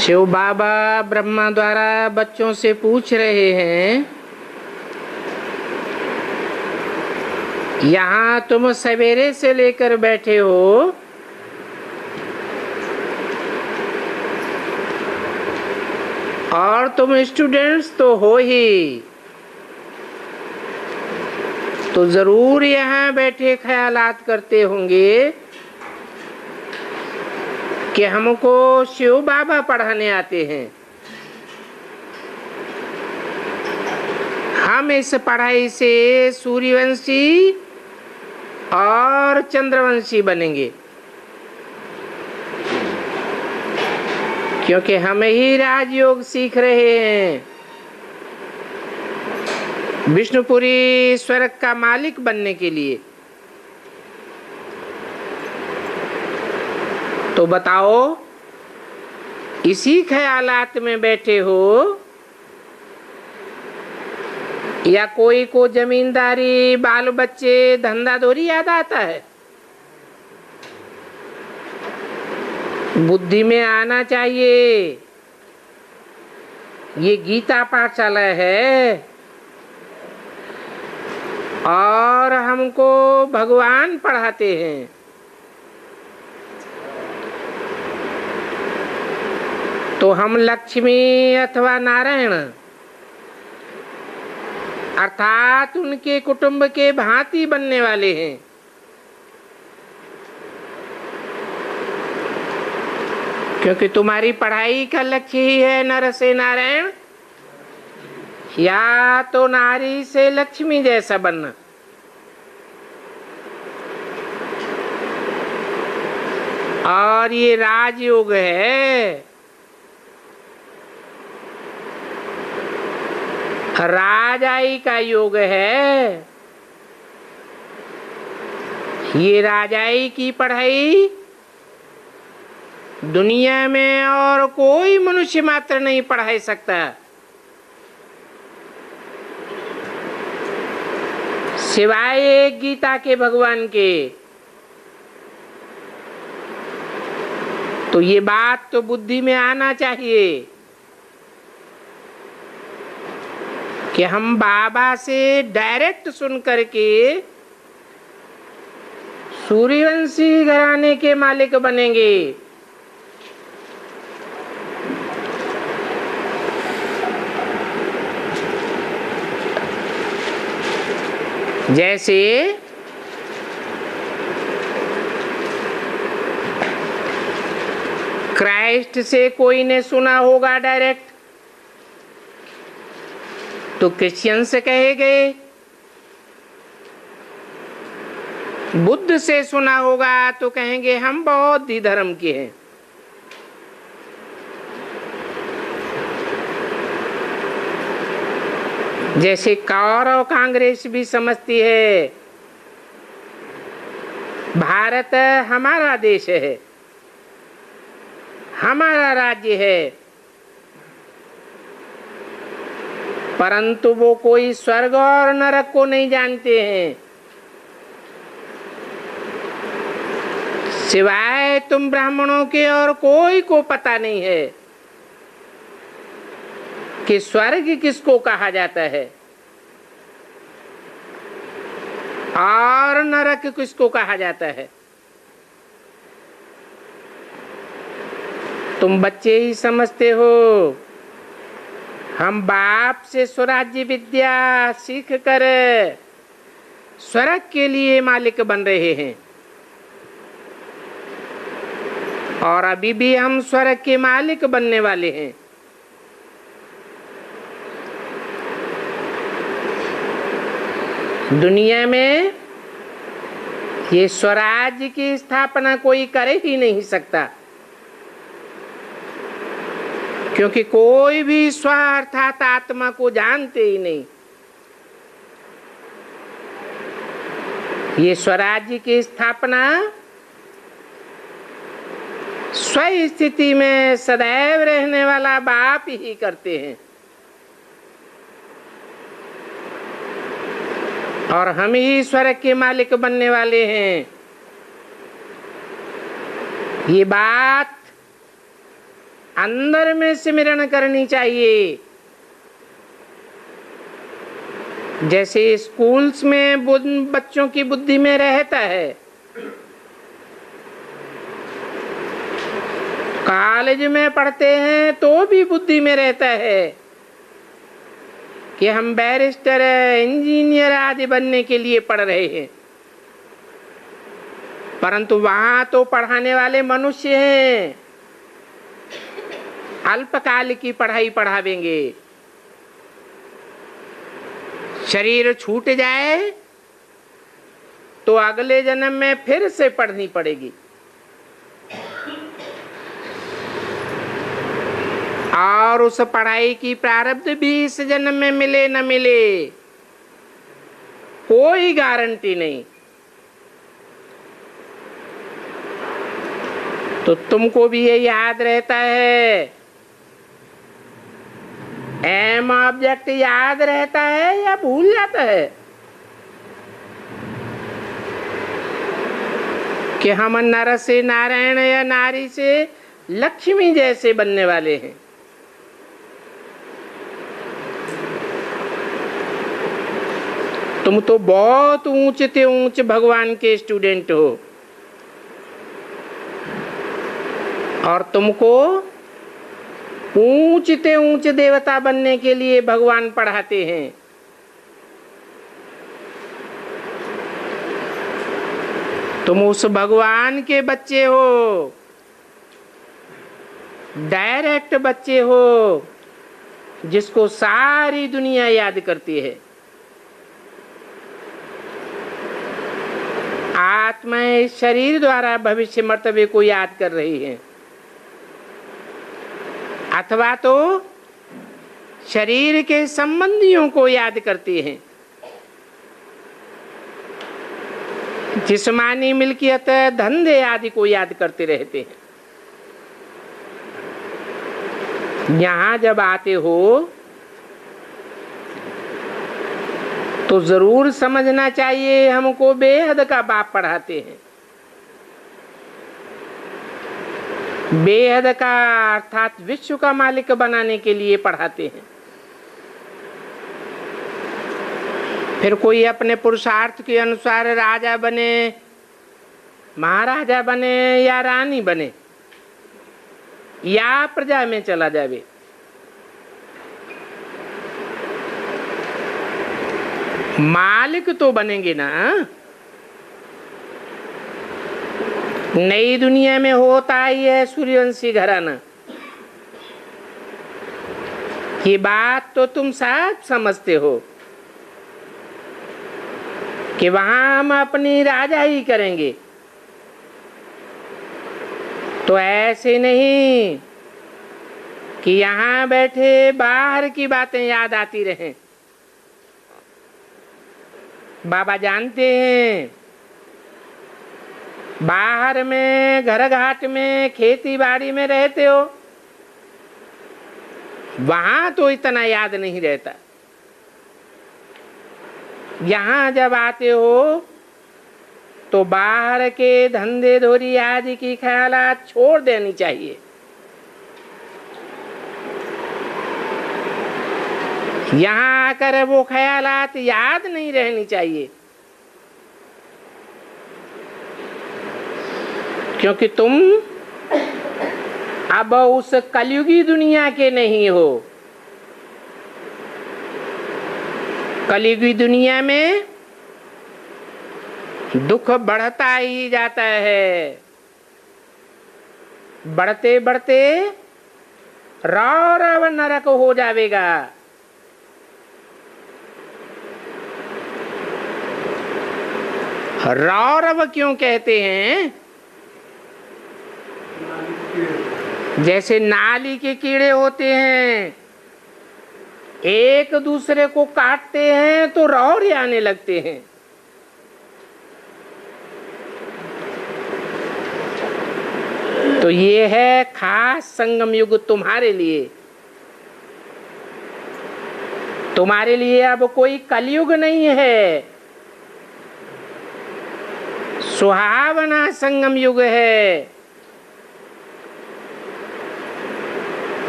शिव बाबा ब्रह्मा द्वारा बच्चों से पूछ रहे हैं, यहाँ तुम सवेरे से लेकर बैठे हो, और तुम स्टूडेंट्स तो हो ही, तो जरूर यहाँ बैठे ख्यालात करते होंगे कि हमको शिव बाबा पढ़ाने आते हैं। हम इस पढ़ाई से सूर्यवंशी और चंद्रवंशी बनेंगे, क्योंकि हम ही राजयोग सीख रहे हैं। विष्णुपुरी स्वर्ग का मालिक बनने के लिए। तो बताओ, इसी ख्यालात में बैठे हो या कोई को जमींदारी, बाल बच्चे, धंधादौरी याद आता है? बुद्धि में आना चाहिए। ये गीता पाठशाला है और हमको भगवान पढ़ाते हैं। तो हम लक्ष्मी अथवा नारायण अर्थात उनके कुटुंब के भांति बनने वाले हैं। क्योंकि तुम्हारी पढ़ाई का लक्ष्य ही है नर से नारायण या तो नारी से लक्ष्मी जैसा बनना। और ये राजयोग है, राजाई का योग है। ये राजाई की पढ़ाई दुनिया में और कोई मनुष्य मात्र नहीं पढ़ा सकता, सिवाय एक गीता के भगवान के। तो ये बात तो बुद्धि में आना चाहिए कि हम बाबा से डायरेक्ट सुन करके सूर्यवंशी घराने के मालिक बनेंगे। जैसे क्राइस्ट से कोई ने सुना होगा डायरेक्ट, तो क्रिश्चियन से कहे गए। बुद्ध से सुना होगा तो कहेंगे हम बौद्ध धर्म के हैं। जैसे कौरव कांग्रेस भी समझती है भारत हमारा देश है, हमारा राज्य है, परंतु वो कोई स्वर्ग और नरक को नहीं जानते हैं। सिवाय तुम ब्राह्मणों के और कोई को पता नहीं है कि स्वर्ग किसको कहा जाता है और नरक किसको कहा जाता है। तुम बच्चे ही समझते हो। हम बाप से स्वराज्य विद्या सीख कर स्वर्ग के लिए मालिक बन रहे हैं, और अभी भी हम स्वर्ग के मालिक बनने वाले हैं। दुनिया में ये स्वराज्य की स्थापना कोई करे ही नहीं सकता, क्योंकि कोई भी स्व अर्थात आत्मा को जानते ही नहीं। ये स्वराज्य की स्थापना स्व स्थिति में सदैव रहने वाला बाप ही करते हैं, और हम ही स्वर्ग के मालिक बनने वाले हैं। ये बात अंदर में सिमरन करनी चाहिए। जैसे स्कूल्स में बच्चों की बुद्धि में रहता है, कॉलेज में पढ़ते हैं तो भी बुद्धि में रहता है कि हम बैरिस्टर, इंजीनियर आदि बनने के लिए पढ़ रहे हैं, परंतु वहां तो पढ़ाने वाले मनुष्य हैं, अल्पकाल की पढ़ाई पढ़ावेंगे। शरीर छूट जाए तो अगले जन्म में फिर से पढ़नी पड़ेगी, और उस पढ़ाई की प्रारब्ध भी इस जन्म में मिले न मिले कोई गारंटी नहीं। तो तुमको भी ये याद रहता है, एम ऑब्जेक्ट याद रहता है या भूल जाता है कि हम नर से नारायण या नारी से लक्ष्मी जैसे बनने वाले हैं। तुम तो बहुत ऊंचे ऊंचे भगवान के स्टूडेंट हो, और तुमको ऊंचे ऊंचे देवता बनने के लिए भगवान पढ़ाते हैं। तुम उस भगवान के बच्चे हो, डायरेक्ट बच्चे हो, जिसको सारी दुनिया याद करती है। आत्मा इस शरीर द्वारा भविष्य मर्तबे को याद कर रही है, अथवा तो शरीर के संबंधियों को याद करती है। जिस्मानी मिल्कियत, धंधे आदि को याद करते रहते हैं। यहां जब आते हो तो जरूर समझना चाहिए, हमको बेहद का बाप पढ़ाते हैं। बेहद का अर्थात विश्व का मालिक बनाने के लिए पढ़ाते हैं। फिर कोई अपने पुरुषार्थ के अनुसार राजा बने, महाराजा बने या रानी बने या प्रजा में चला जावे, मालिक तो बनेंगे ना। नई दुनिया में होता ही है सूर्यवंशी घराना, ये बात तो तुम सब समझते हो कि वहां हम अपनी राजा ही करेंगे। तो ऐसे नहीं कि यहां बैठे बाहर की बातें याद आती रहें। बाबा जानते हैं, बाहर में, घर घाट में, खेती बाड़ी में रहते हो, वहां तो इतना याद नहीं रहता। यहां जब आते हो तो बाहर के धंधे धोरी आदि की ख्यालात छोड़ देनी चाहिए। यहां आकर वो ख्यालात याद नहीं रहनी चाहिए, क्योंकि तुम अब उस कलयुगी दुनिया के नहीं हो। कलयुगी दुनिया में दुख बढ़ता ही जाता है, बढ़ते बढ़ते रौरव नरक हो जाएगा। रौरव क्यों कहते हैं? जैसे नाली के कीड़े होते हैं, एक दूसरे को काटते हैं तो रौरे आने लगते हैं। तो ये है खास संगम युग तुम्हारे लिए। तुम्हारे लिए अब कोई कलयुग नहीं है, सुहावना संगम युग है।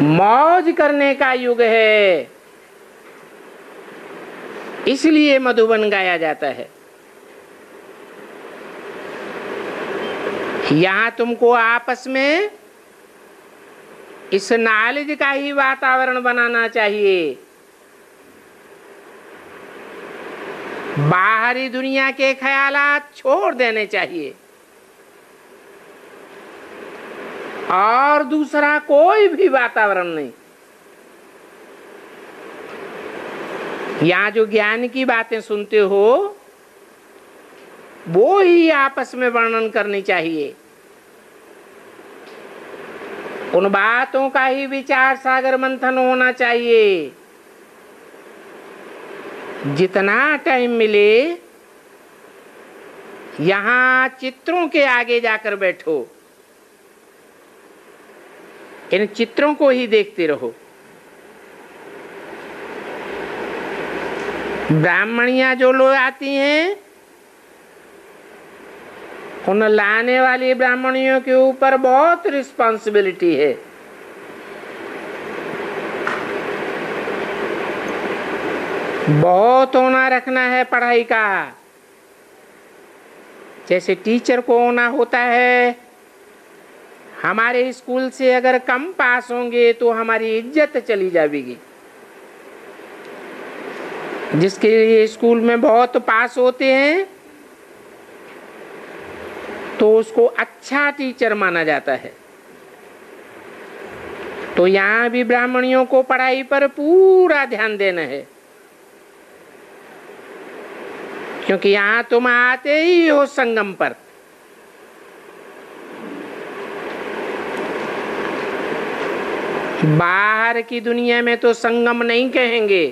मौज करने का युग है, इसलिए मधुबन गाया जाता है। यहां तुमको आपस में इस नॉलेज का ही वातावरण बनाना चाहिए। बाहरी दुनिया के ख्यालात छोड़ देने चाहिए और दूसरा कोई भी वातावरण नहीं। यहाँ जो ज्ञान की बातें सुनते हो वो ही आपस में वर्णन करनी चाहिए। उन बातों का ही विचार सागर मंथन होना चाहिए। जितना टाइम मिले यहाँ चित्रों के आगे जाकर बैठो, इन चित्रों को ही देखते रहो। ब्राह्मणियां जो लोग आती हैं, उन लाने वाली ब्राह्मणियों के ऊपर बहुत रिस्पॉन्सिबिलिटी है। बहुत होना रखना है पढ़ाई का। जैसे टीचर को होना होता है, हमारे स्कूल से अगर कम पास होंगे तो हमारी इज्जत चली जाएगी। जिसके लिए स्कूल में बहुत पास होते हैं तो उसको अच्छा टीचर माना जाता है। तो यहाँ भी ब्राह्मणियों को पढ़ाई पर पूरा ध्यान देना है, क्योंकि यहाँ तुम आते ही हो संगम पर। बाहर की दुनिया में तो संगम नहीं कहेंगे,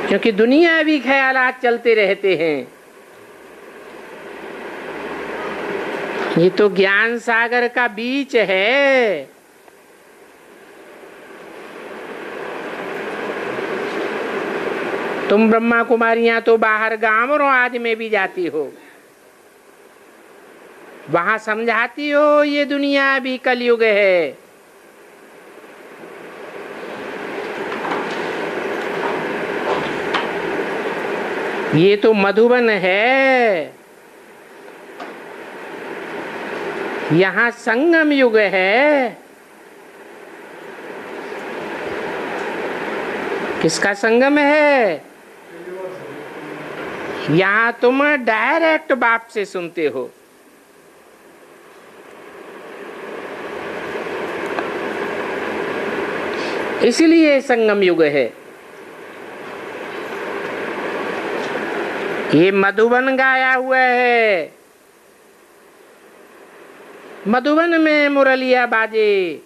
क्योंकि दुनिया भी ख्यालात चलते रहते हैं। ये तो ज्ञान सागर का बीच है। तुम ब्रह्मा कुमारियां तो बाहर गांवों आदि में भी जाती हो, वहां समझाती हो ये दुनिया भी कलयुग है। ये तो मधुबन है, यहाँ संगम युग है। किसका संगम है? यहाँ तुम डायरेक्ट बाप से सुनते हो। इसलिए संगम युग है। ये मधुबन गाया हुआ है। मधुबन में मुरलिया बाजे,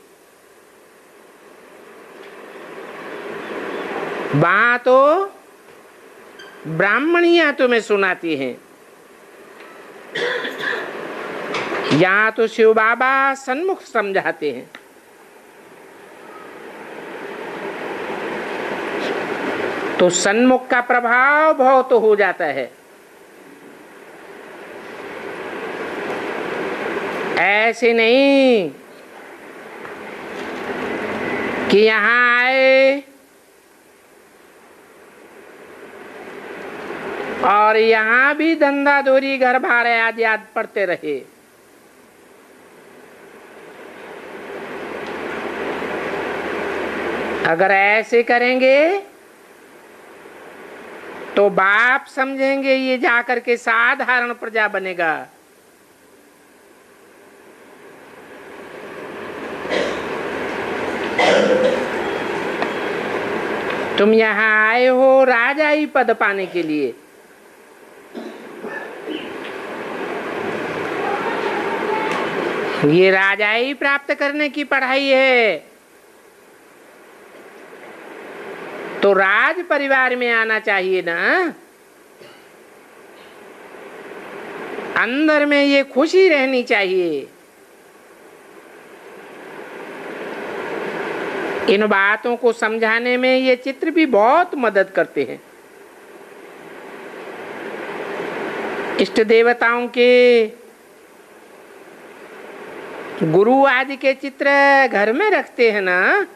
वहां तो ब्राह्मणियां तुम्हें सुनाती हैं। यहाँ तो शिव बाबा सन्मुख समझाते हैं। तो सन्मुख का प्रभाव बहुत हो जाता है। ऐसे नहीं कि यहाँ आए और यहाँ भी धंधा धोरी घर भाड़े आदि आदि पड़ते रहे। अगर ऐसे करेंगे तो बाप समझेंगे ये जाकर के साधारण प्रजा बनेगा। तुम यहाँ आए हो राजाई पद पाने के लिए। ये राजाई प्राप्त करने की पढ़ाई है। तो राज परिवार में आना चाहिए ना। अंदर में ये खुशी रहनी चाहिए। इन बातों को समझाने में ये चित्र भी बहुत मदद करते हैं। इष्ट देवताओं के गुरु आदि के चित्र घर में रखते हैं ना,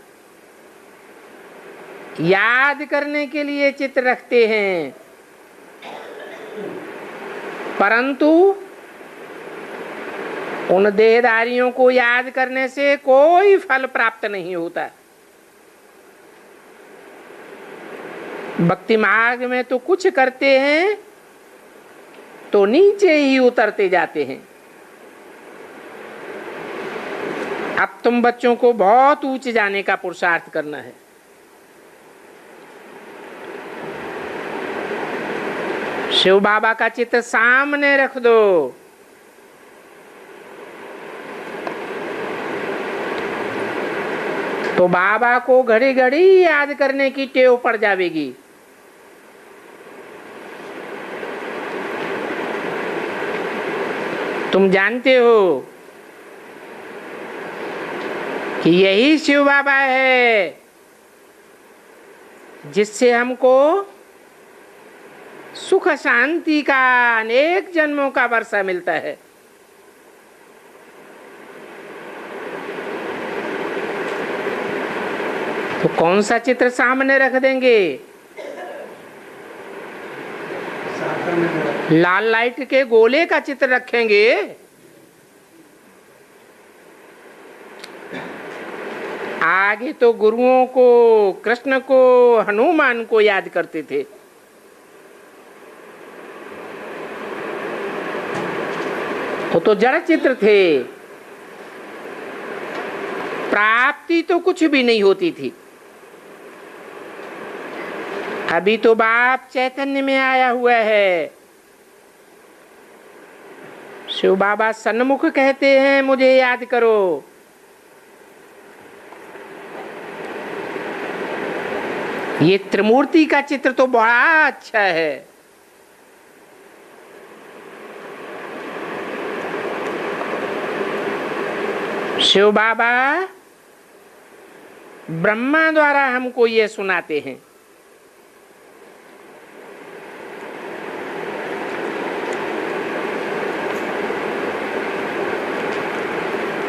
याद करने के लिए चित्र रखते हैं, परंतु उन देहधारियों को याद करने से कोई फल प्राप्त नहीं होता। भक्ति मार्ग में तो कुछ करते हैं तो नीचे ही उतरते जाते हैं। अब तुम बच्चों को बहुत ऊंचे जाने का पुरुषार्थ करना है। शिव बाबा का चित्र सामने रख दो, तो बाबा को घड़ी घड़ी याद करने की टेव पड़ जाएगी। तुम जानते हो कि यही शिव बाबा है जिससे हमको सुख शांति का अनेक जन्मों का वर्षा मिलता है। तो कौन सा चित्र सामने रख देंगे? लाल लाइट के गोले का चित्र रखेंगे? आगे तो गुरुओं को, कृष्ण को, हनुमान को याद करते थे। तो जड़ चित्र थे, प्राप्ति तो कुछ भी नहीं होती थी। अभी तो बाप चैतन्य में आया हुआ है। शिव बाबा सन्मुख कहते हैं मुझे याद करो। ये त्रिमूर्ति का चित्र तो बड़ा अच्छा है। शिव बाबा ब्रह्मा द्वारा हमको ये सुनाते हैं।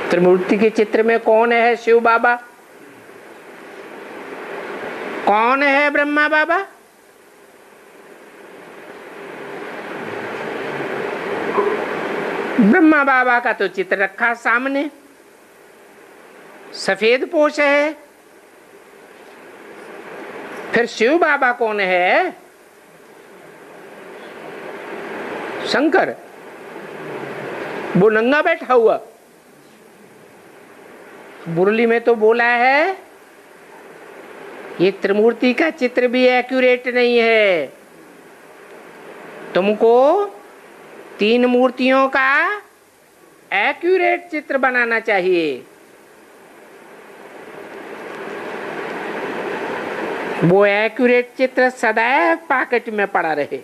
त्रिमूर्ति के चित्र में कौन है शिव बाबा? कौन है ब्रह्मा बाबा? ब्रह्मा बाबा का तो चित्र रखा सामने, सफेद पोश है। फिर शिव बाबा कौन है? शंकर, वो नंगा बैठा हुआ। मुरली में तो बोला है ये त्रिमूर्ति का चित्र भी एक्यूरेट नहीं है, तुमको तीन मूर्तियों का एक्यूरेट चित्र बनाना चाहिए। वो एक्यूरेट चित्र सदैव पॉकेट में पड़ा रहे।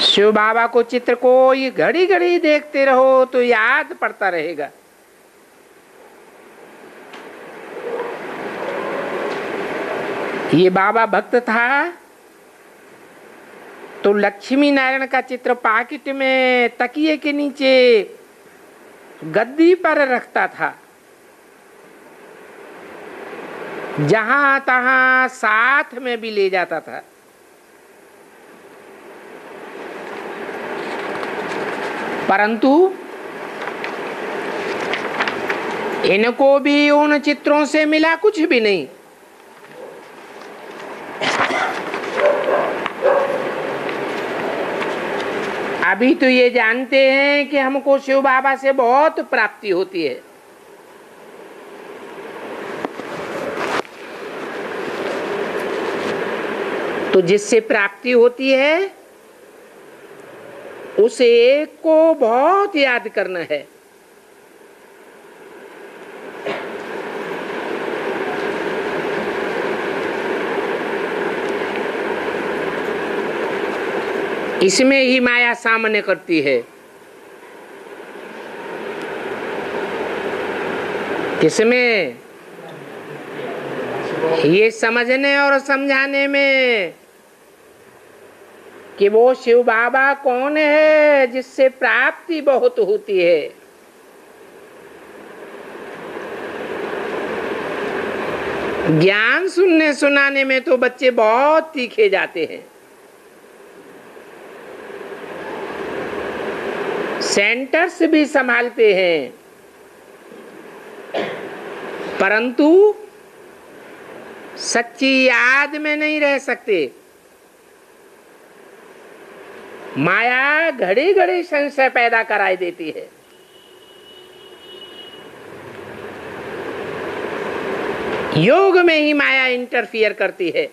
शिव बाबा को चित्र को ये घड़ी घड़ी देखते रहो तो याद पड़ता रहेगा। ये बाबा भक्त था तो लक्ष्मी नारायण का चित्र पॉकेट में तकिए के नीचे गद्दी पर रखता था, जहां तहां साथ में भी ले जाता था। परंतु इनको भी उन चित्रों से मिला कुछ भी नहीं। अभी तो ये जानते हैं कि हमको शिव बाबा से बहुत प्राप्ति होती है। तो जिससे प्राप्ति होती है उस एक को बहुत याद करना है। इसमें ही माया सामने करती है। किसमें? ये समझने और समझाने में कि वो शिव बाबा कौन है जिससे प्राप्ति बहुत होती है। ज्ञान सुनने सुनाने में तो बच्चे बहुत तीखे जाते हैं, सेंटर्स भी संभालते हैं, परंतु सच्ची याद में नहीं रह सकते। माया घड़ी घड़ी संशय पैदा कराई देती है। योग में ही माया इंटरफियर करती है।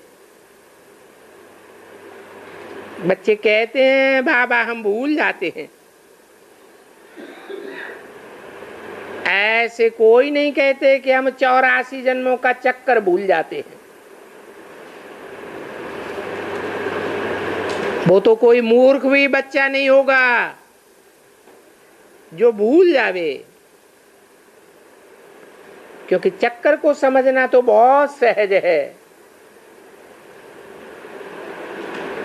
बच्चे कहते हैं बाबा हम भूल जाते हैं। ऐसे कोई नहीं कहते कि हम 84 जन्मों का चक्कर भूल जाते हैं। वो तो कोई मूर्ख भी बच्चा नहीं होगा जो भूल जावे, क्योंकि चक्कर को समझना तो बहुत सहज है,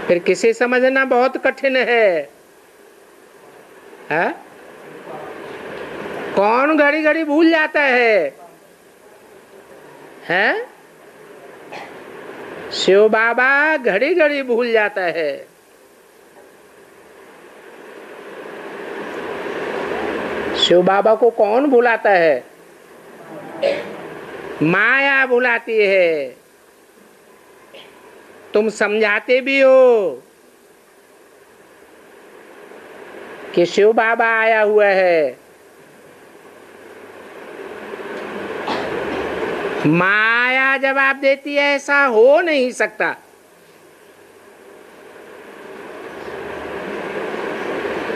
फिर किसे समझना बहुत कठिन है। कौन घड़ी घड़ी भूल जाता है? शिव बाबा घड़ी घड़ी भूल जाता है। शिव बाबा को कौन भुलाता है? माया भुलाती है। तुम समझाते भी हो कि शिव बाबा आया हुआ है, माया जवाब देती है ऐसा हो नहीं सकता।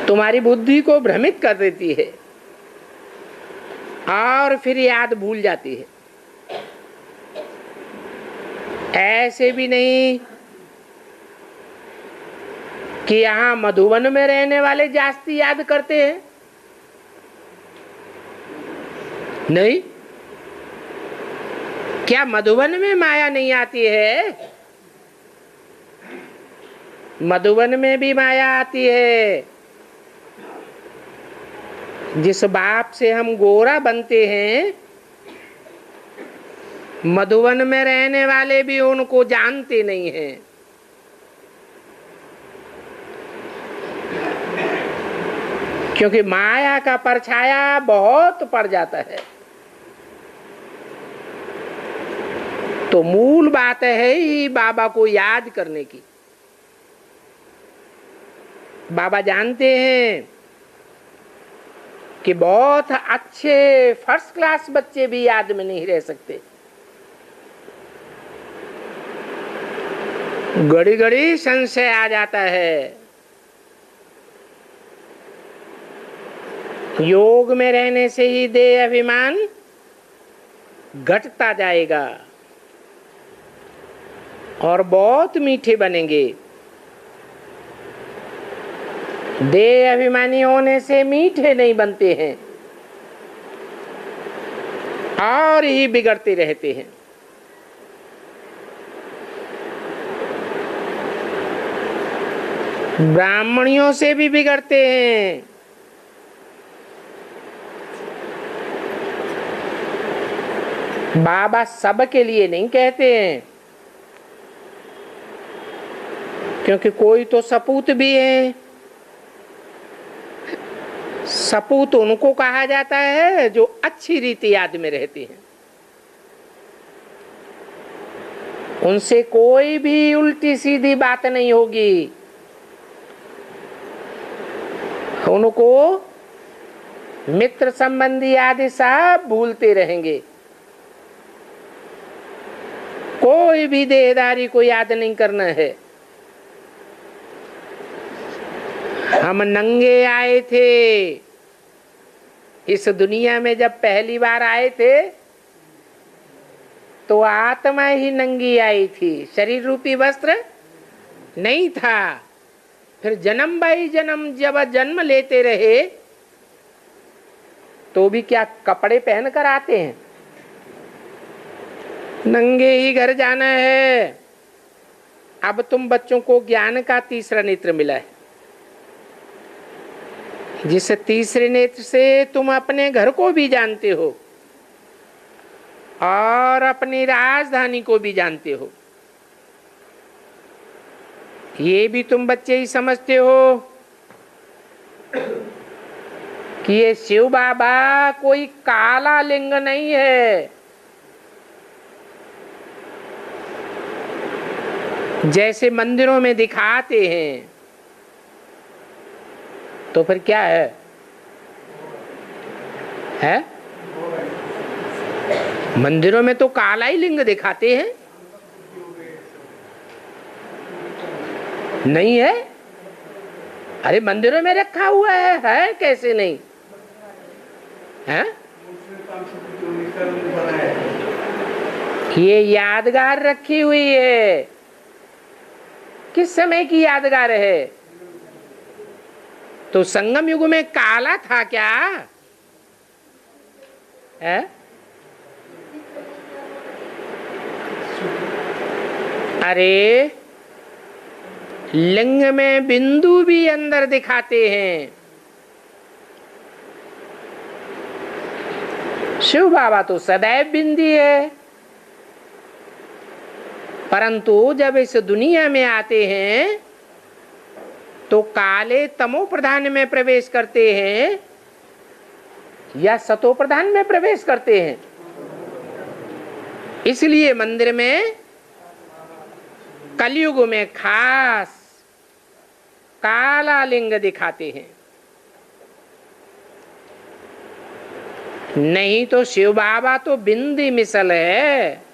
तुम्हारी बुद्धि को भ्रमित कर देती है और फिर याद भूल जाती है। ऐसे भी नहीं कि यहां मधुबन में रहने वाले जास्ती याद करते हैं, नहीं। क्या मधुबन में माया नहीं आती है? मधुबन में भी माया आती है। जिस बाप से हम गोरा बनते हैं, मधुबन में रहने वाले भी उनको जानते नहीं हैं। क्योंकि माया का परछाया बहुत पड़ जाता है। तो मूल बात है ही बाबा को याद करने की। बाबा जानते हैं कि बहुत अच्छे फर्स्ट क्लास बच्चे भी याद में नहीं रह सकते। घड़ी घड़ी संशय आ जाता है। योग में रहने से ही देह अभिमान घटता जाएगा और बहुत मीठे बनेंगे। देह अभिमानी होने से मीठे नहीं बनते हैं और ही बिगड़ते रहते हैं। ब्राह्मणियों से भी बिगड़ते हैं। बाबा सब के लिए नहीं कहते हैं, क्योंकि कोई तो सपूत भी है। सपूत उनको कहा जाता है जो अच्छी रीति याद में रहती हैं। उनसे कोई भी उल्टी सीधी बात नहीं होगी। उनको मित्र संबंधी आदि सब भूलते रहेंगे। कोई भी देहदारी को याद नहीं करना है। हम नंगे आए थे इस दुनिया में, जब पहली बार आए थे तो आत्मा ही नंगी आई थी, शरीर रूपी वस्त्र नहीं था। फिर जन्म बाई जन्म जब जन्म लेते रहे तो भी क्या कपड़े पहन कर आते हैं? नंगे ही घर जाना है। अब तुम बच्चों को ज्ञान का तीसरा नेत्र मिला है, जिस तीसरे नेत्र से तुम अपने घर को भी जानते हो और अपनी राजधानी को भी जानते हो। ये भी तुम बच्चे ही समझते हो कि ये शिव बाबा कोई काला लिंग नहीं है, जैसे मंदिरों में दिखाते हैं। तो फिर क्या है? मंदिरों में तो काला ही लिंग दिखाते हैं, नहीं है? अरे मंदिरों में रखा हुआ है कैसे नहीं है? ये यादगार रखी हुई है। किस समय की यादगार है? तो संगम युग में काला था क्या है? अरे लिंग में बिंदु भी अंदर दिखाते हैं। शिव बाबा तो सदैव बिंदी है, परंतु जब इस दुनिया में आते हैं तो काले तमो प्रधान में प्रवेश करते हैं या सतो प्रधान में प्रवेश करते हैं। इसलिए मंदिर में कलयुग में खास काला लिंग दिखाते हैं, नहीं तो शिव बाबा तो बिंदी मिसल है।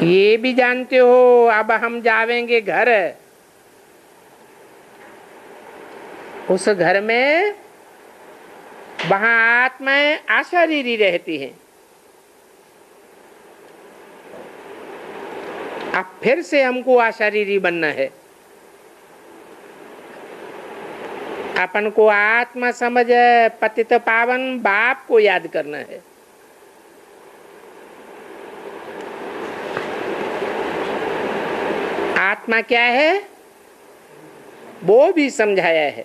ये भी जानते हो, अब हम जावेंगे घर, उस घर में वहां आत्माएं अशरीरी रहती हैं। अब फिर से हमको अशरीरी बनना है, अपन को आत्मा समझ पतित पावन बाप को याद करना है। आत्मा क्या है वो भी समझाया है।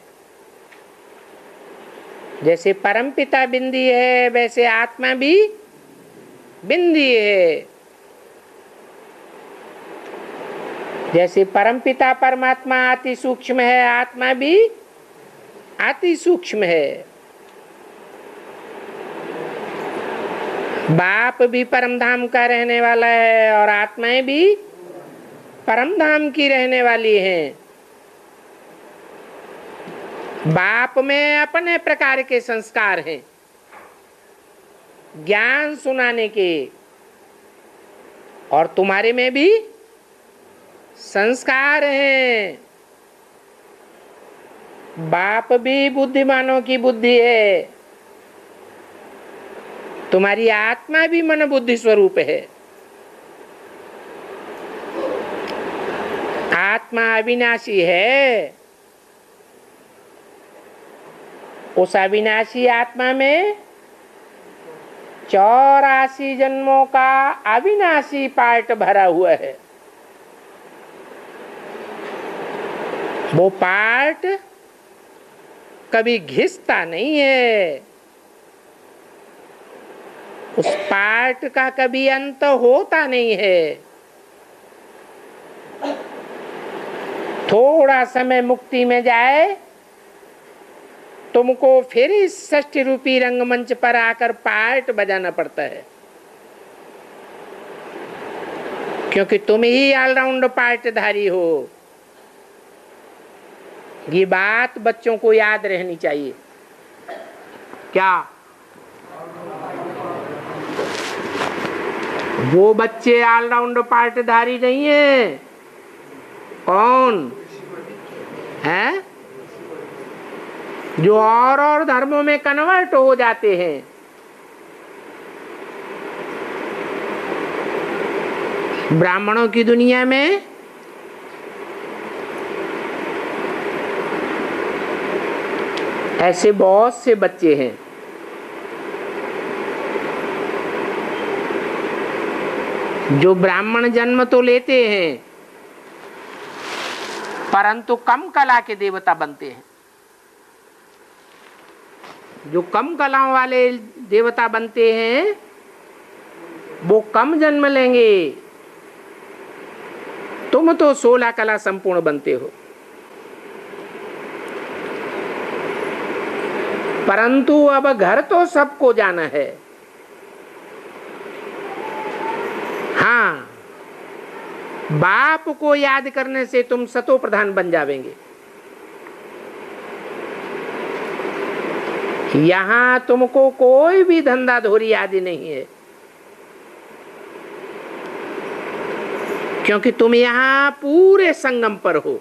जैसे परमपिता बिंदी है वैसे आत्मा भी बिंदी है। जैसे परमपिता परमात्मा अति सूक्ष्म है, आत्मा भी अति सूक्ष्म है। बाप भी परमधाम का रहने वाला है और आत्माएं भी परमधाम की रहने वाली हैं। बाप में अपने प्रकार के संस्कार हैं, ज्ञान सुनाने के, और तुम्हारे में भी संस्कार हैं। बाप भी बुद्धिमानों की बुद्धि है, तुम्हारी आत्मा भी मन बुद्धि स्वरूप है। आत्मा अविनाशी है, उस अविनाशी आत्मा में 84 जन्मों का अविनाशी पार्ट भरा हुआ है। वो पार्ट कभी घिसता नहीं है, उस पार्ट का कभी अंत होता नहीं है। थोड़ा समय मुक्ति में जाए तुमको फिर इस षष्ठी रूपी रंगमंच पर आकर पार्ट बजाना पड़ता है, क्योंकि तुम ही ऑलराउंड पार्टधारी हो। ये बात बच्चों को याद रहनी चाहिए। क्या वो बच्चे ऑलराउंड पार्टधारी नहीं है? कौन है? जो और धर्मों में कन्वर्ट हो जाते हैं। ब्राह्मणों की दुनिया में ऐसे बहुत से बच्चे हैं। जो ब्राह्मण जन्म तो लेते हैं परंतु कम कला के देवता बनते हैं। जो कम कलाओं वाले देवता बनते हैं वो कम जन्म लेंगे, तुम तो 16 कला संपूर्ण बनते हो। परंतु अब घर तो सबको जाना है। हाँ, बाप को याद करने से तुम सतो प्रधान बन जावेंगे। यहां तुमको कोई भी धंधा धोरी आदि नहीं है, क्योंकि तुम यहां पूरे संगम पर हो।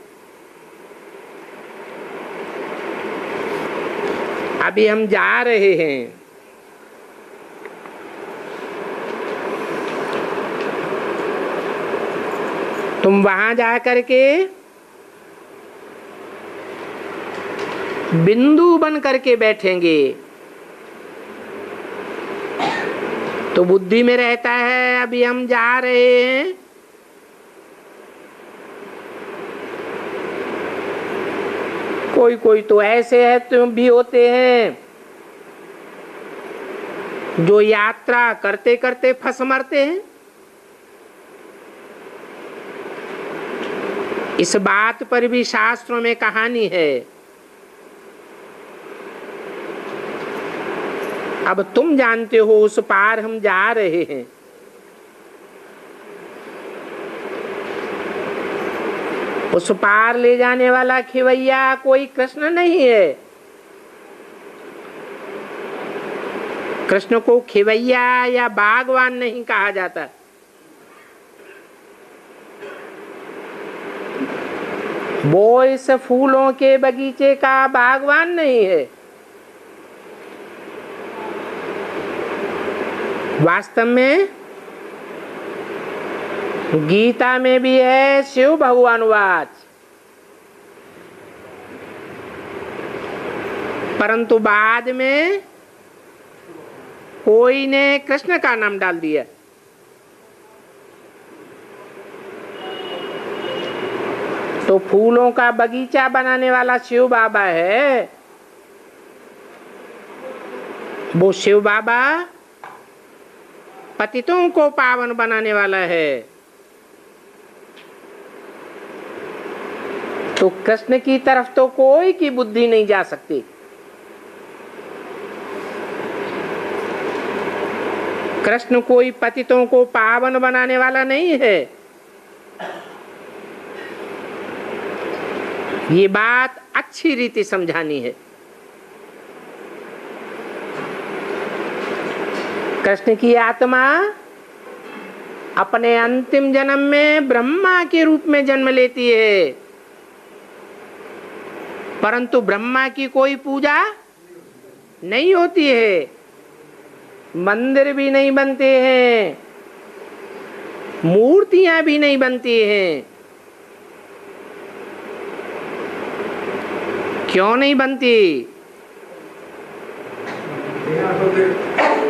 अभी हम जा रहे हैं, तुम वहां जा करके बिंदु बन करके बैठेंगे तो बुद्धि में रहता है अभी हम जा रहे हैं। कोई कोई तो ऐसे है तुम भी होते हैं जो यात्रा करते करते फंस मरते हैं। इस बात पर भी शास्त्रों में कहानी है। अब तुम जानते हो उस पार हम जा रहे हैं। उस पार ले जाने वाला खिवैया कोई कृष्ण नहीं है। कृष्ण को खिवैया या बागवान नहीं कहा जाता। वो इस फूलों के बगीचे का बागवान नहीं है। वास्तव में गीता में भी है शिव भगवान वाच, परंतु बाद में कोई ने कृष्ण का नाम डाल दिया। तो फूलों का बगीचा बनाने वाला शिव बाबा है। वो शिव बाबा पतितों को पावन बनाने वाला है। तो कृष्ण की तरफ तो कोई की बुद्धि नहीं जा सकती। कृष्ण कोई पतितों को पावन बनाने वाला नहीं है। ये बात अच्छी रीति समझानी है। कृष्ण की आत्मा अपने अंतिम जन्म में ब्रह्मा के रूप में जन्म लेती है, परंतु ब्रह्मा की कोई पूजा नहीं होती है, मंदिर भी नहीं बनते हैं, मूर्तियां भी नहीं बनती हैं। क्यों नहीं बनती?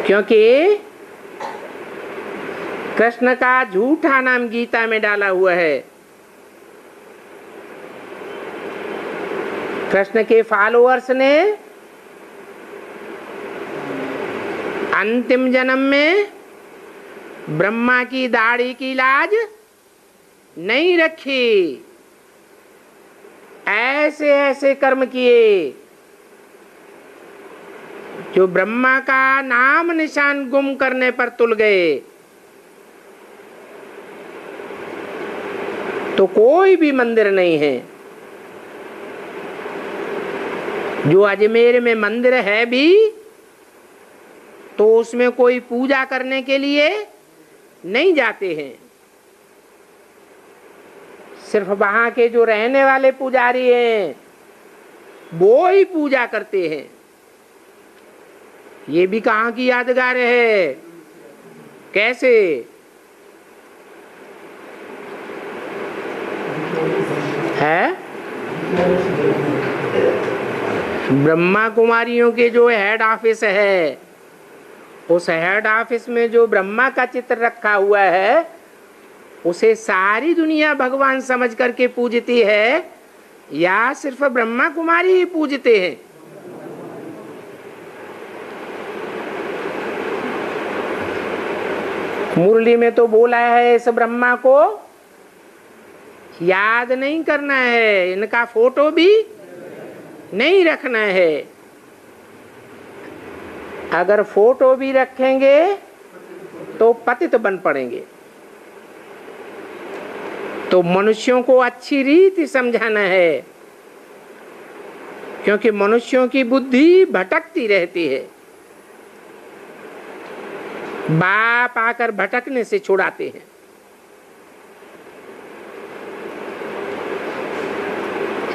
क्योंकि कृष्ण का झूठा नाम गीता में डाला हुआ है। कृष्ण के फॉलोअर्स ने अंतिम जन्म में ब्रह्मा की दाढ़ी की लाज नहीं रखी, ऐसे ऐसे कर्म किए जो ब्रह्मा का नाम निशान गुम करने पर तुल गए। तो कोई भी मंदिर नहीं है। जो अजमेर में मंदिर है भी तो उसमें कोई पूजा करने के लिए नहीं जाते हैं। सिर्फ वहां के जो रहने वाले पुजारी हैं वो ही पूजा करते हैं। ये भी कहाँ की यादगार है? कैसे? है ब्रह्मा कुमारियों के जो हेड ऑफिस है, उस हेड ऑफिस में जो ब्रह्मा का चित्र रखा हुआ है उसे सारी दुनिया भगवान समझ करके पूजती है या सिर्फ ब्रह्मा कुमारी ही पूजते हैं? मुरली में तो बोला है इस ब्रह्मा को याद नहीं करना है, इनका फोटो भी नहीं रखना है। अगर फोटो भी रखेंगे तो पतित बन पड़ेंगे। तो मनुष्यों को अच्छी रीति समझाना है, क्योंकि मनुष्यों की बुद्धि भटकती रहती है। बाप आकर भटकने से छुड़ाते हैं।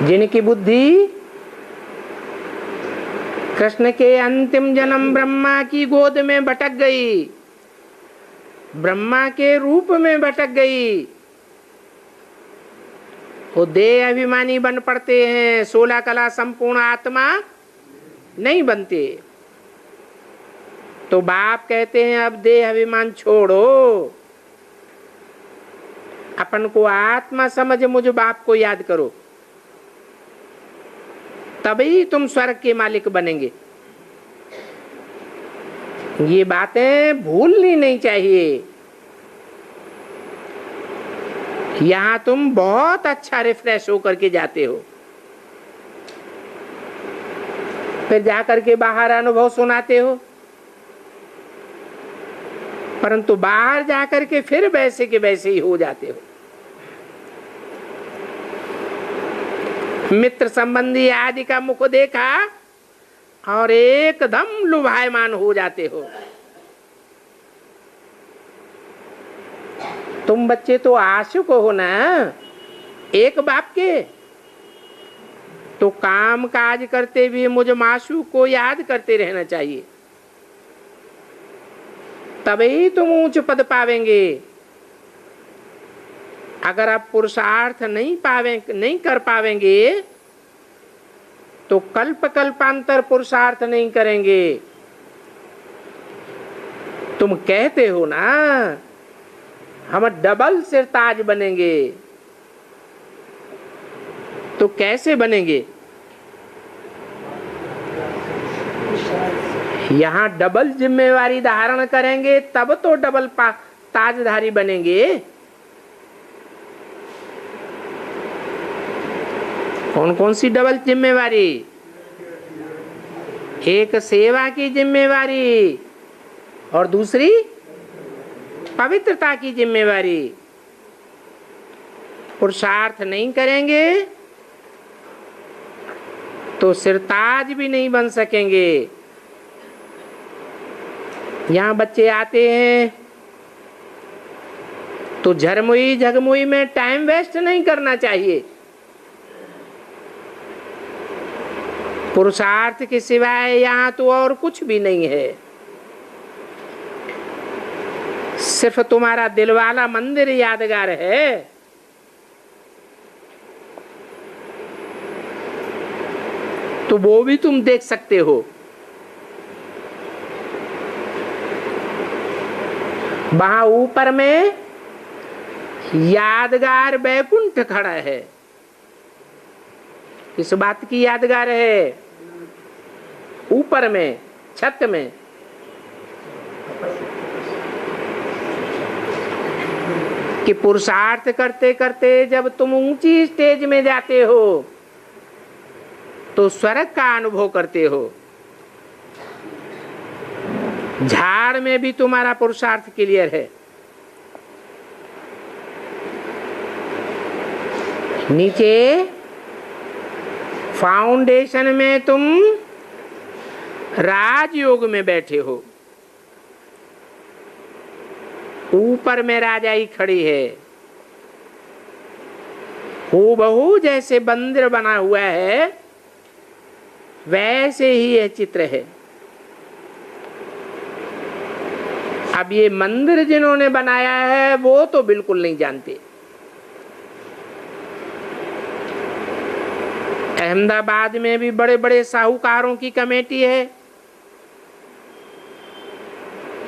जिनकी बुद्धि कृष्ण के अंतिम जन्म ब्रह्मा की गोद में भटक गई, ब्रह्मा के रूप में भटक गई, वो देह अभिमानी बन पड़ते हैं, 16 कला संपूर्ण आत्मा नहीं बनते। तो बाप कहते हैं अब देह अभिमान छोड़ो, अपन को आत्मा समझ मुझ बाप को याद करो, तभी तुम स्वर्ग के मालिक बनेंगे। ये बातें भूलनी नहीं चाहिए। यहां तुम बहुत अच्छा रिफ्रेश होकर के जाते हो, फिर जाकर के बाहर अनुभव सुनाते हो, परंतु बाहर जाकर के फिर वैसे के वैसे ही हो जाते हो। मित्र संबंधी आदि का मुख देखा और एकदम लुभायमान हो जाते हो। तुम बच्चे तो आशुक हो ना एक बाप के, तो काम काज करते हुए मुझ माशूक को याद करते रहना चाहिए, तभी तुम ऊंच पद पावेंगे। अगर आप पुरुषार्थ नहीं कर पावेंगे तो कल्प कल्पांतर पुरुषार्थ नहीं करेंगे। तुम कहते हो ना हम डबल सिरताज बनेंगे, तो कैसे बनेंगे? यहां डबल जिम्मेवारी धारण करेंगे तब तो डबल ताजधारी बनेंगे। कौन कौन सी डबल जिम्मेवारी? एक सेवा की जिम्मेवारी और दूसरी पवित्रता की जिम्मेवारी। पुरुषार्थ नहीं करेंगे तो सिरताज भी नहीं बन सकेंगे। यहाँ बच्चे आते हैं तो झरमुई झगमुई में टाइम वेस्ट नहीं करना चाहिए। पुरुषार्थ के सिवाय यहाँ तो और कुछ भी नहीं है। सिर्फ तुम्हारा दिल वाला मंदिर यादगार है। तो वो भी तुम देख सकते हो। वहां ऊपर में यादगार बैकुंठ खड़ा है। इस बात की यादगार है, ऊपर में छत में कि पुरुषार्थ करते करते जब तुम ऊंची स्टेज में जाते हो तो स्वर्ग का अनुभव करते हो। झाड़ में भी तुम्हारा पुरुषार्थ क्लियर है। नीचे फाउंडेशन में तुम राजयोग में बैठे हो, ऊपर में राजाई खड़ी है। हूबहू जैसे मंदिर बना हुआ है वैसे ही यह चित्र है। अब ये मंदिर जिन्होंने बनाया है वो तो बिल्कुल नहीं जानते। अहमदाबाद में भी बड़े बड़े साहूकारों की कमेटी है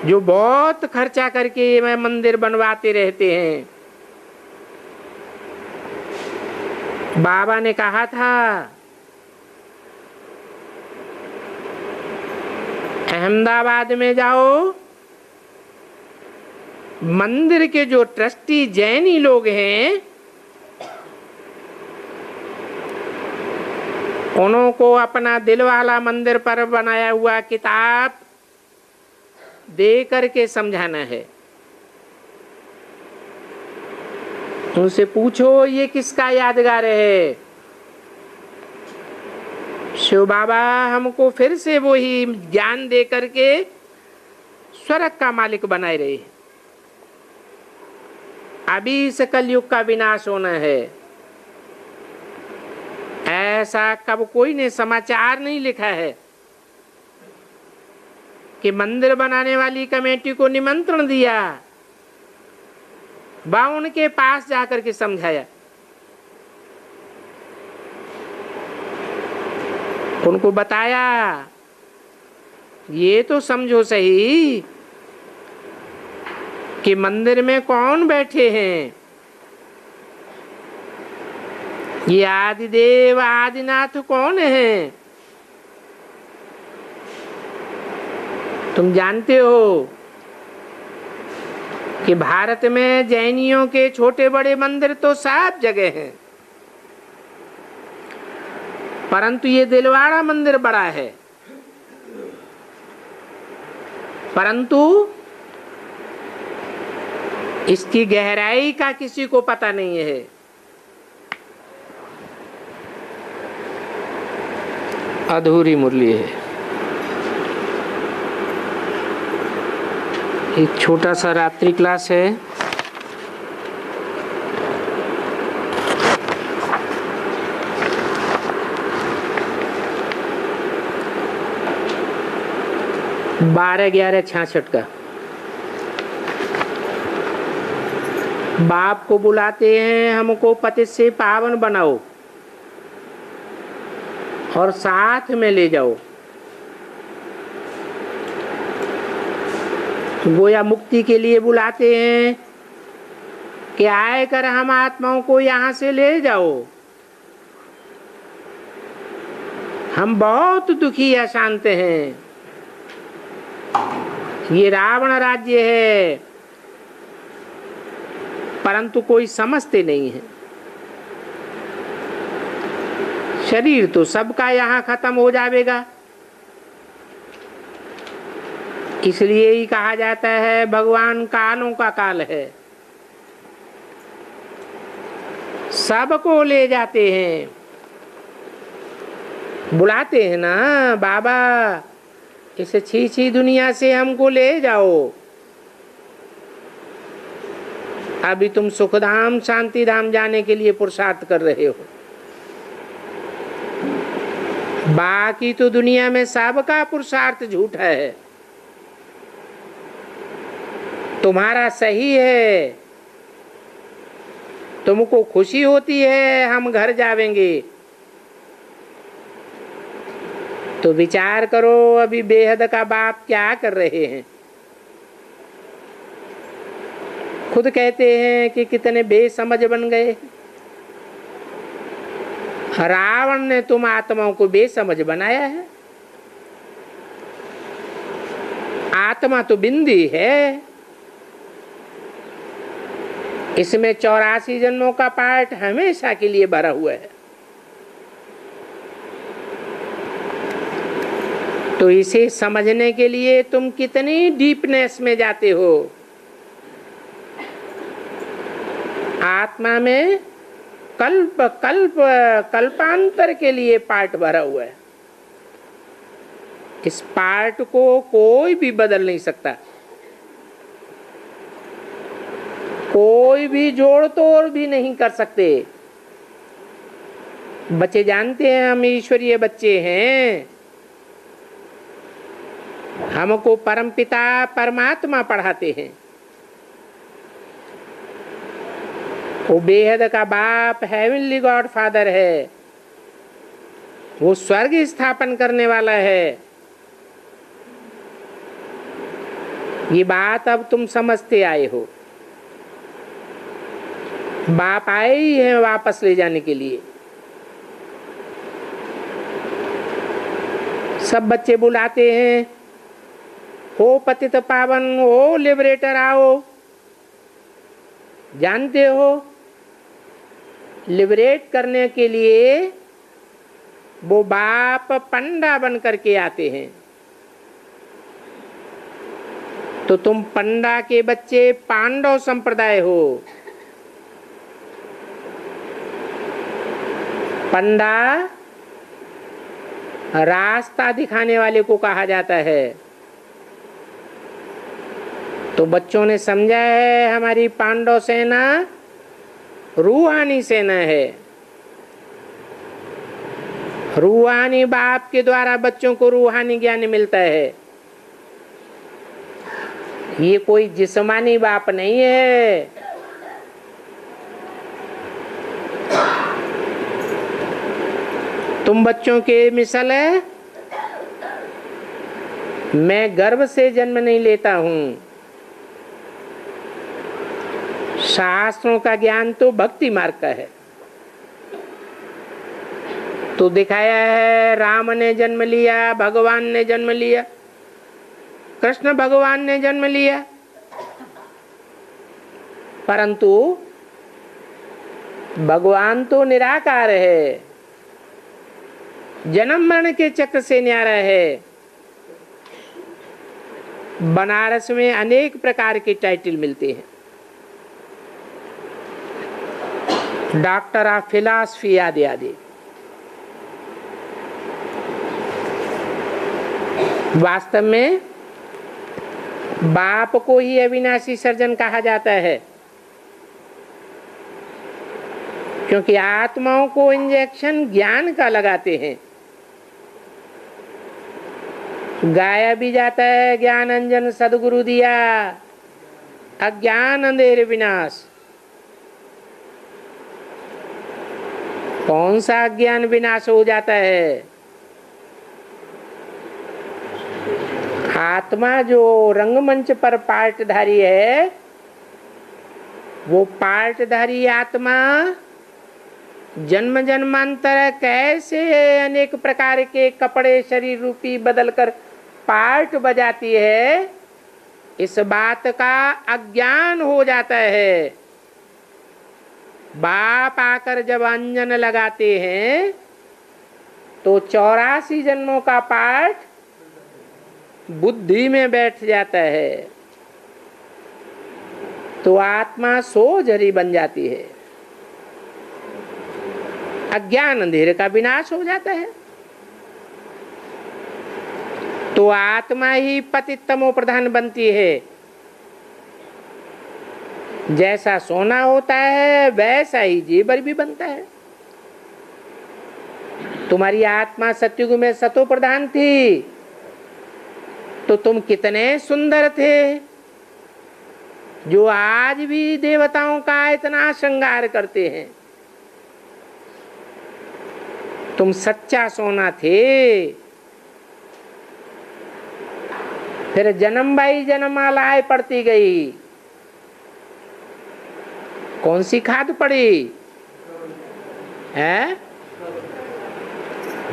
जो बहुत खर्चा करके ये मंदिर बनवाते रहते हैं। बाबा ने कहा था अहमदाबाद में जाओ, मंदिर के जो ट्रस्टी जैनी लोग हैं उनको अपना दिल वाला मंदिर पर बनाया हुआ किताब दे करके समझाना है। उनसे पूछो ये किसका यादगार है। शिव बाबा हमको फिर से वही ज्ञान दे करके स्वर्ग का मालिक बनाए रहे। अभी इस कलयुग का विनाश होना है। ऐसा कब कोई ने समाचार नहीं लिखा है कि मंदिर बनाने वाली कमेटी को निमंत्रण दिया, बा उनके पास जाकर के समझाया, उनको बताया ये तो समझो सही कि मंदिर में कौन बैठे हैं। ये आदिदेव आदिनाथ कौन है तुम जानते हो कि भारत में जैनियों के छोटे बड़े मंदिर तो सब जगह हैं, परंतु ये दिलवाड़ा मंदिर बड़ा है, परंतु इसकी गहराई का किसी को पता नहीं है। अधूरी मुरली है। एक छोटा सा रात्रि क्लास है। बारह 11/66 का। बाप को बुलाते हैं, हमको पति से पावन बनाओ और साथ में ले जाओ। गोया मुक्ति के लिए बुलाते हैं कि आए कर हम आत्माओं को यहाँ से ले जाओ। हम बहुत दुखी अशांत हैं। ये रावण राज्य है, परंतु कोई समझते नहीं है। शरीर तो सबका यहाँ खत्म हो जाएगा, इसलिए ही कहा जाता है भगवान कालों का काल है, सबको ले जाते हैं। बुलाते हैं ना बाबा, इस छी दुनिया से हमको ले जाओ। अभी तुम सुखधाम शांति धाम जाने के लिए पुरुषार्थ कर रहे हो, बाकी तो दुनिया में सबका पुरुषार्थ झूठा है। तुम्हारा सही है, तुमको खुशी होती है हम घर जावेंगे, तो विचार करो अभी बेहद का बाप क्या कर रहे हैं। खुद कहते हैं कि कितने बेसमझ बन गए। रावण ने तुम आत्माओं को बेसमझ बनाया है। आत्मा तो बिंदी है, इसमें 84 जन्मों का पार्ट हमेशा के लिए भरा हुआ है। तो इसे समझने के लिए तुम कितनी डीपनेस में जाते हो। आत्मा में कल्प कल्प कल्पांतर के लिए पार्ट भरा हुआ है। इस पार्ट को कोई भी बदल नहीं सकता, कोई भी जोड़ तोड़ भी नहीं कर सकते। बच्चे जानते हैं हम ईश्वरीय बच्चे हैं, हमको परमपिता परमात्मा पढ़ाते हैं। वो बेहद का बाप हेवनली गॉड फादर है, वो स्वर्ग स्थापन करने वाला है। ये बात अब तुम समझते आए हो। बाप आए ही हैं वापस ले जाने के लिए। सब बच्चे बुलाते हैं, हो पतित पावन, हो लिबरेटर आओ। जानते हो, लिबरेट करने के लिए वो बाप पंडा बन करके आते हैं। तो तुम पंडा के बच्चे पांडव संप्रदाय हो। पंडा रास्ता दिखाने वाले को कहा जाता है। तो बच्चों ने समझा है हमारी पांडव सेना रूहानी सेना है। रूहानी बाप के द्वारा बच्चों को रूहानी ज्ञान मिलता है। ये कोई जिस्मानी बाप नहीं है। तुम बच्चों के मिसल है, मैं गर्भ से जन्म नहीं लेता हूं। शास्त्रों का ज्ञान तो भक्ति मार्ग का है। तो दिखाया है राम ने जन्म लिया, भगवान ने जन्म लिया, कृष्ण भगवान ने जन्म लिया, परंतु भगवान तो निराकार है, जन्म मरण के चक्र से न्यारा है। बनारस में अनेक प्रकार के टाइटल मिलते हैं, डॉक्टर ऑफ फिलॉसफी आदि आदि। वास्तव में बाप को ही अविनाशी सर्जन कहा जाता है, क्योंकि आत्माओं को इंजेक्शन ज्ञान का लगाते हैं। गाया भी जाता है ज्ञान अंजन सदगुरु दिया, अज्ञान अंधेर विनाश। कौन सा अज्ञान विनाश हो जाता है? आत्मा जो रंगमंच पर पार्टधारी है, वो पार्टधारी आत्मा जन्म जन्मांतर कैसे अनेक प्रकार के कपड़े शरीर रूपी बदलकर पार्ट बजाती है, इस बात का अज्ञान हो जाता है। बाप आकर जब अंजन लगाते हैं तो 84 जन्मों का पाठ बुद्धि में बैठ जाता है, तो आत्मा सोझरी बन जाती है, अज्ञान अंधेरे का विनाश हो जाता है। तो आत्मा ही पतित तमो प्रधान बनती है। जैसा सोना होता है वैसा ही जेवर भी बनता है। तुम्हारी आत्मा सत्युग में सतो प्रधान थी तो तुम कितने सुंदर थे, जो आज भी देवताओं का इतना श्रृंगार करते हैं। तुम सच्चा सोना थे। फिर जन्म बाई जन्मालाएं पड़ती गई। कौन सी खाद पड़ी है?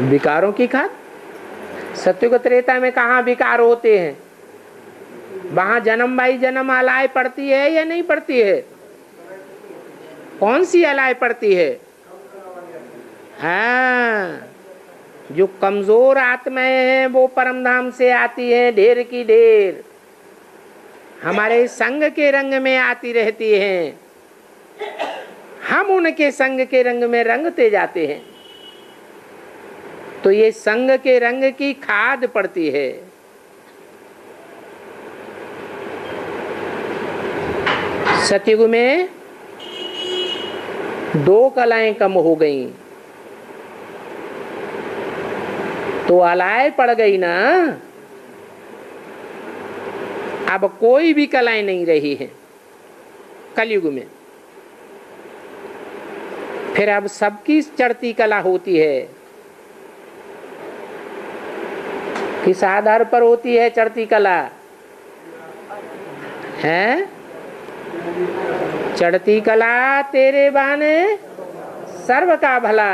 विकारों की खाद। सत्युग त्रेता में कहाँ विकार होते हैं? वहां जन्म बाई जन्मालाएं पड़ती है या नहीं पड़ती है? कौन सी अलाय पड़ती है? हाँ, जो कमजोर आत्माएं हैं वो परमधाम से आती हैं, ढेर की ढेर हमारे संग के रंग में आती रहती हैं। हम उनके संग के रंग में रंगते जाते हैं। तो ये संग के रंग की खाद पड़ती है। सतयुग में 2 कलाएं कम हो गई तो अलाय पड़ गई ना। अब कोई भी कलाएं नहीं रही है कलयुग में। फिर अब सबकी चढ़ती कला होती है। किस आधार पर होती है चढ़ती कला? है चढ़ती कला तेरे बहाने सर्व का भला।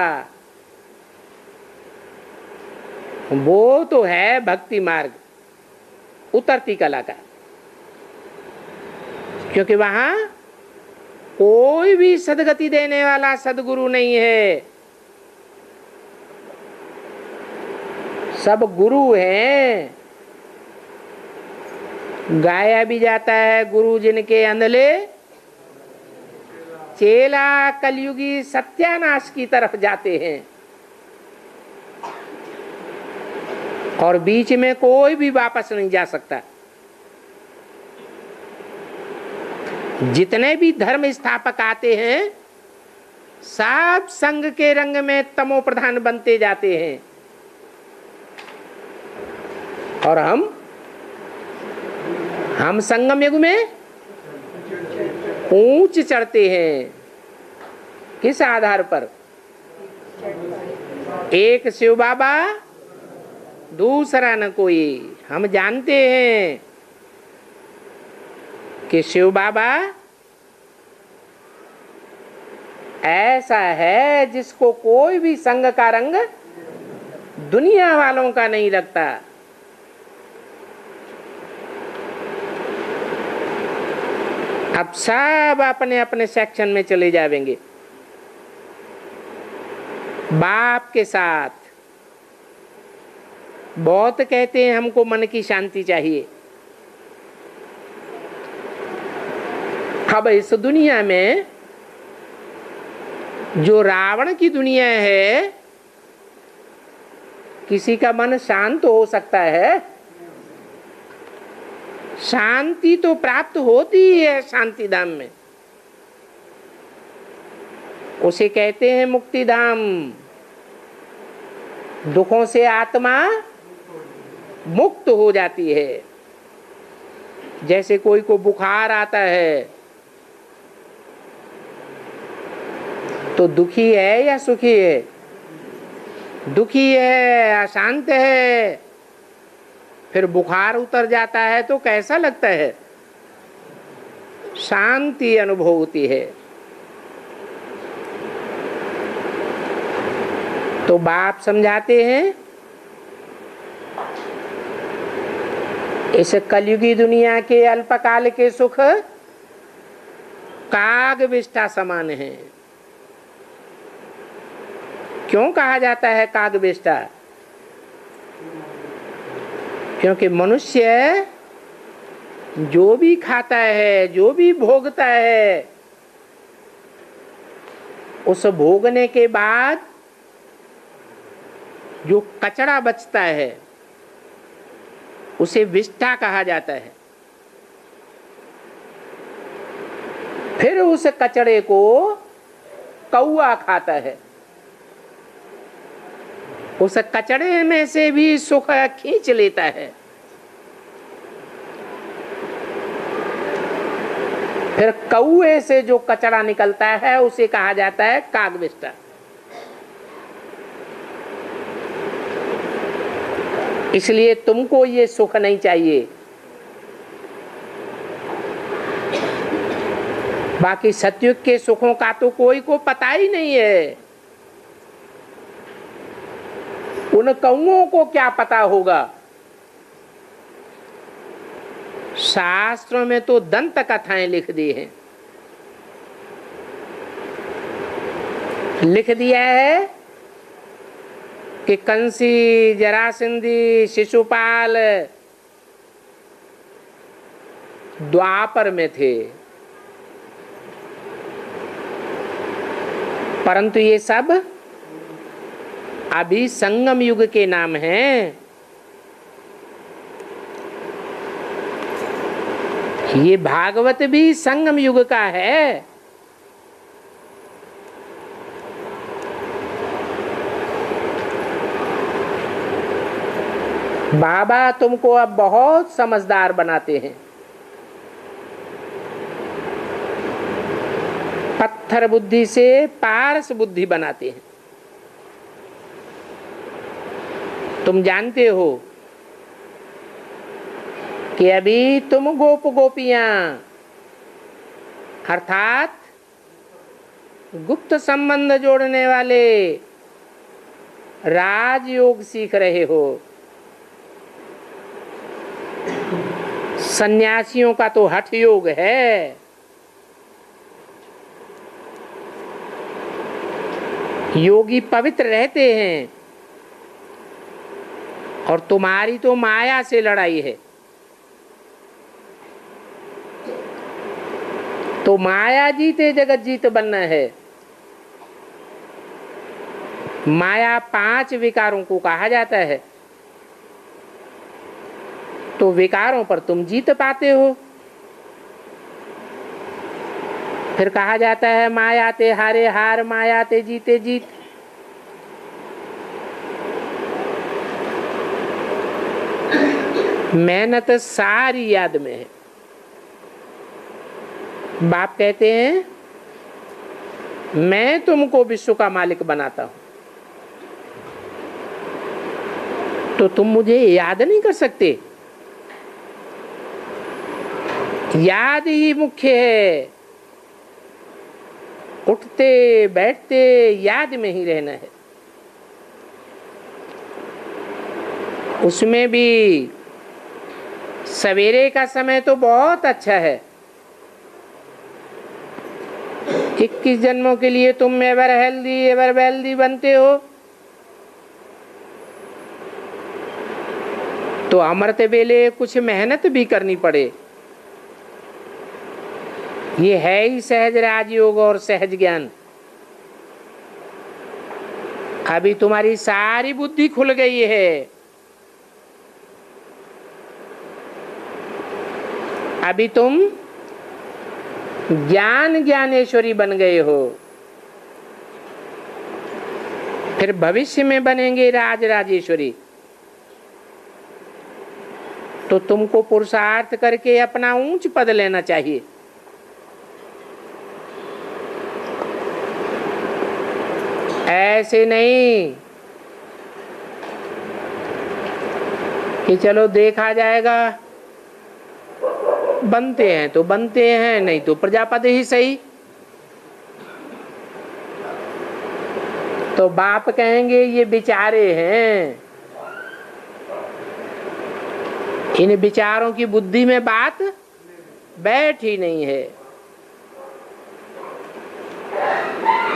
वो तो है भक्ति मार्ग, उतरती कला का, क्योंकि वहां कोई भी सदगति देने वाला सदगुरु नहीं है, सब गुरु हैं। गाया भी जाता है, गुरु जिनके अंधले चेला कलयुगी सत्यानाश की तरफ जाते हैं, और बीच में कोई भी वापस नहीं जा सकता। जितने भी धर्म स्थापक आते हैं सब संग के रंग में तमो प्रधान बनते जाते हैं, और हम संगम युग में ऊंच चढ़ते हैं। किस आधार पर? एक शिव बाबा, दूसरा न कोई। हम जानते हैं कि शिव बाबा ऐसा है जिसको कोई भी संग का रंग दुनिया वालों का नहीं लगता। अब सब अपने अपने सेक्शन में चले जाएंगे, बाप के साथ। बहुत कहते हैं हमको मन की शांति चाहिए। अब इस दुनिया में जो रावण की दुनिया है, किसी का मन शांत हो सकता है? शांति तो प्राप्त होती ही है शांति धाम में, उसे कहते हैं मुक्ति धाम। दुखों से आत्मा मुक्त हो जाती है। जैसे कोई को बुखार आता है तो दुखी है या सुखी है? दुखी है, अशांत है। फिर बुखार उतर जाता है तो कैसा लगता है? शांति अनुभव होती है। तो बाप समझाते हैं इस कलयुगी दुनिया के अल्पकाल के सुख काग विष्ठा समान है। क्यों कहा जाता है काग विष्ठा? क्योंकि मनुष्य जो भी खाता है, जो भी भोगता है, उस भोगने के बाद जो कचरा बचता है उसे विष्ठा कहा जाता है। फिर उस कचरे को कौआ खाता है। उस कचरे में से भी सुख खींच लेता है। फिर कौए से जो कचरा निकलता है उसे कहा जाता है कागविष्ठा। इसलिए तुमको ये सुख नहीं चाहिए। बाकी सतयुग के सुखों का तो कोई को पता ही नहीं है। उन कौओं को क्या पता होगा? शास्त्रों में तो दंत कथाएं लिख दी हैं। लिख दिया है कि कंसी, जरासंधी, शिशुपाल द्वापर में थे, परंतु ये सब अभी संगम युग के नाम हैं। ये भागवत भी संगम युग का है। बाबा तुमको अब बहुत समझदार बनाते हैं। पत्थर बुद्धि से पारस बुद्धि बनाते हैं। तुम जानते हो कि अभी तुम गोप गोपियां अर्थात गुप्त संबंध जोड़ने वाले राजयोग सीख रहे हो। सन्यासियों का तो हठ योग है। योगी पवित्र रहते हैं और तुम्हारी तो माया से लड़ाई है। तो माया जीते जगत जीत बनना है। माया 5 विकारों को कहा जाता है। तो विकारों पर तुम जीत पाते हो। फिर कहा जाता है माया ते हारे हार, माया ते जीते जीत। मेहनत सारी याद में है। बाप कहते हैं मैं तुमको विश्व का मालिक बनाता हूं, तो तुम मुझे याद नहीं कर सकते। याद ही मुख्य है। उठते बैठते याद में ही रहना है। उसमें भी सवेरे का समय तो बहुत अच्छा है। 21 जन्मों के लिए तुम एवर हेल्दी एवर वेल्दी बनते हो, तो अमृत वेले कुछ मेहनत भी करनी पड़े। ये है ही सहज राजयोग और सहज ज्ञान। अभी तुम्हारी सारी बुद्धि खुल गई है। अभी तुम ज्ञान ज्ञानेश्वरी बन गए हो। फिर भविष्य में बनेंगे राज राजेश्वरी। तो तुमको पुरुषार्थ करके अपना ऊंच पद लेना चाहिए। ऐसे नहीं कि चलो देखा जाएगा, बनते हैं तो बनते हैं, नहीं तो प्रजापति ही सही। तो बाप कहेंगे ये विचारे हैं, इन विचारों की बुद्धि में बात बैठी नहीं है।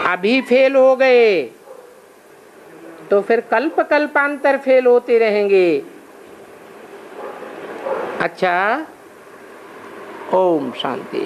अभी फेल हो गए तो फिर कल्प कल्पांतर फेल होते रहेंगे। अच्छा, ओम शांति।